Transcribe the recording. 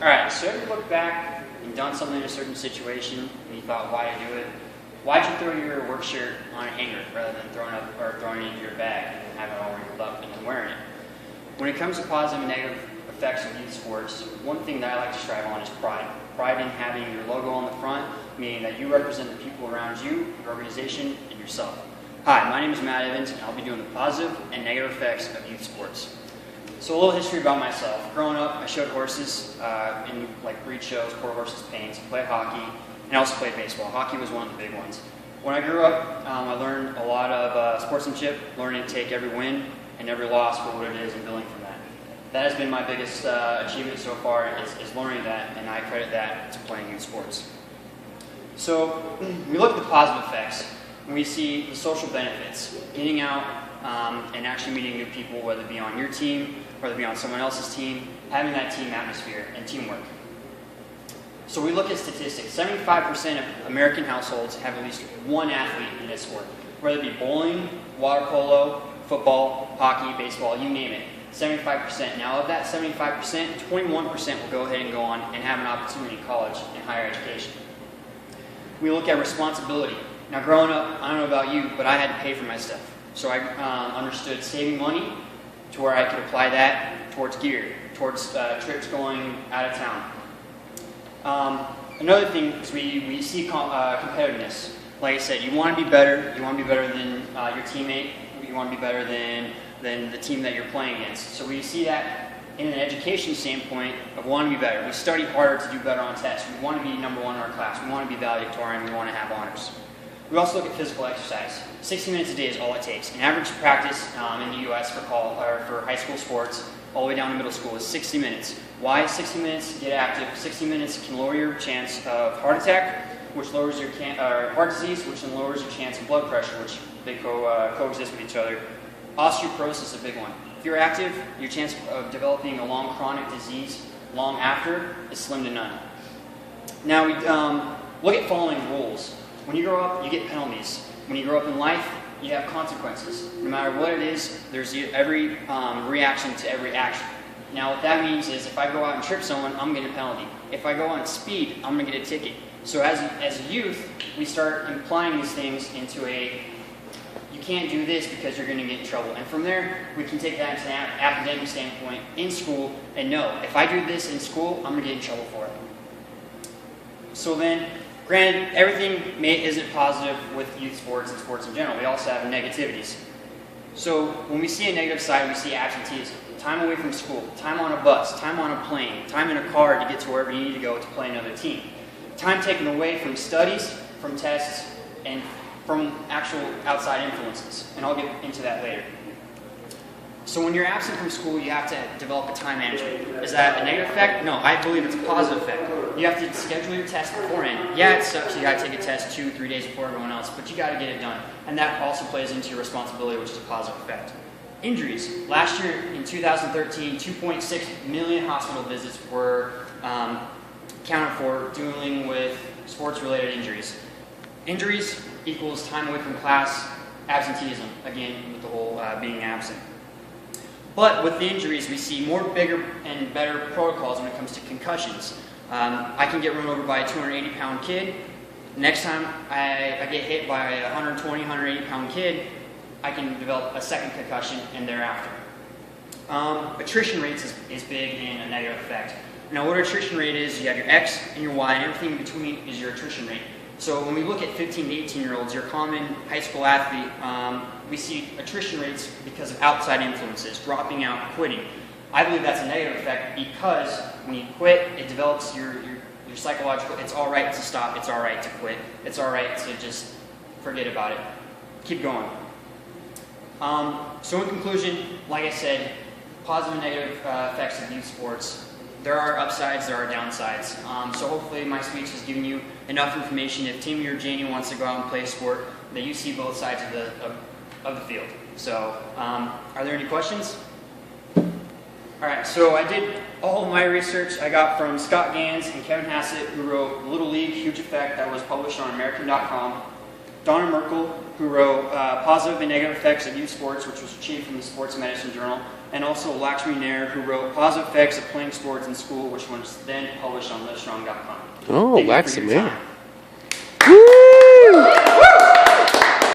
Alright, so if you look back and done something in a certain situation and you thought, why did I do it? Why'd you throw your work shirt on a hanger rather than throwing it into your bag and having it all wrinkled up and then wearing it? When it comes to positive and negative effects of youth sports, one thing that I like to strive on is pride. Pride in having your logo on the front, meaning that you represent the people around you, your organization, and yourself. Hi, my name is Matt Evans, and I'll be doing the positive and negative effects of youth sports. So a little history about myself. Growing up, I showed horses in breed shows, quarter horses, paints, played hockey, and I also played baseball. Hockey was one of the big ones. When I grew up, I learned a lot of sportsmanship, learning to take every win and every loss for what it is and building from that. That has been my biggest achievement so far, is learning that, and I credit that to playing youth sports. So we look at the positive effects, and we see the social benefits, getting out and actually meeting new people, whether it be on your team, whether it be on someone else's team, having that team atmosphere and teamwork. So we look at statistics. 75% of American households have at least one athlete in this sport, whether it be bowling, water polo, football, hockey, baseball, you name it. 75%. Now of that 75%, 21% will go ahead and go on and have an opportunity in college and higher education. We look at responsibility. Now growing up, I don't know about you, but I had to pay for my stuff. So I understood saving money to where I could apply that towards gear, towards trips going out of town. Another thing is we see competitiveness. Like I said, you want to be better. You want to be better than your teammate. You want to be better than the team that you're playing against. So we see that in an education standpoint of wanting to be better. We study harder to do better on tests. We want to be number one in our class. We want to be valedictorian. We want to have honors. We also look at physical exercise. 60 minutes a day is all it takes. An average practice in the U.S. for high school sports, all the way down to middle school, is 60 minutes. Why 60 minutes? Get active. 60 minutes can lower your chance of heart attack, which lowers your heart disease, which then lowers your chance of blood pressure, which they coexist with each other. Osteoporosis is a big one. If you're active, your chance of developing a long chronic disease long after is slim to none. Now we look at following rules. When you grow up, you get penalties. When you grow up in life, you have consequences. No matter what it is, there's every reaction to every action. Now what that means is if I go out and trip someone, I'm going to get a penalty. If I go out and speed, I'm going to get a ticket. So as a youth, we start implying these things into you can't do this because you're going to get in trouble. And from there, we can take that into an academic standpoint in school and know, if I do this in school, I'm going to get in trouble for it. So then, granted, everything isn't positive with youth sports and sports in general. We also have negativities. So when we see a negative side, we see absenteeism. Time away from school, time on a bus, time on a plane, time in a car to get to wherever you need to go to play another team. Time taken away from studies, from tests, and from actual outside influences. And I'll get into that later. So when you're absent from school, you have to develop a time management. Is that a negative effect? No, I believe it's a positive effect. You have to schedule your test beforehand. Yeah, it sucks. You got to take a test 2-3 days before everyone else, but you got to get it done. And that also plays into your responsibility, which is a positive effect. Injuries. Last year, in 2013, 2.6 million hospital visits were counted for dealing with sports-related injuries. Injuries equals time away from class, absenteeism, again, with the whole being absent. But with the injuries, we see more bigger and better protocols when it comes to concussions. I can get run over by a 280-pound kid. Next time I get hit by a 120, 180-pound kid, I can develop a second concussion and thereafter. Attrition rates is big in a negative effect. Now what attrition rate is, you have your X and your Y, and everything in between is your attrition rate. So when we look at 15 to 18-year-olds, your common high school athlete, we see attrition rates because of outside influences, dropping out, quitting. I believe that's a negative effect because when you quit, it develops your psychological, it's all right to stop, it's all right to quit, it's all right to just forget about it. Keep going. So in conclusion, like I said, positive and negative effects of youth sports. There are upsides, there are downsides. So hopefully my speech has given you enough information. If Timmy or Janie wants to go out and play a sport, that you see both sides of the field. So are there any questions? Alright, so I did all of my research I got from Scott Gans and Kevin Hassett, who wrote Little League, Huge Effect, that was published on American.com. Donna Merkel, who wrote Positive and Negative Effects of Youth Sports, which was achieved from the Sports Medicine Journal, and also Lakshmi Nair, who wrote Positive Effects of Playing Sports in School, which was then published on Livestrong.com. Oh, Lakshmi Nair.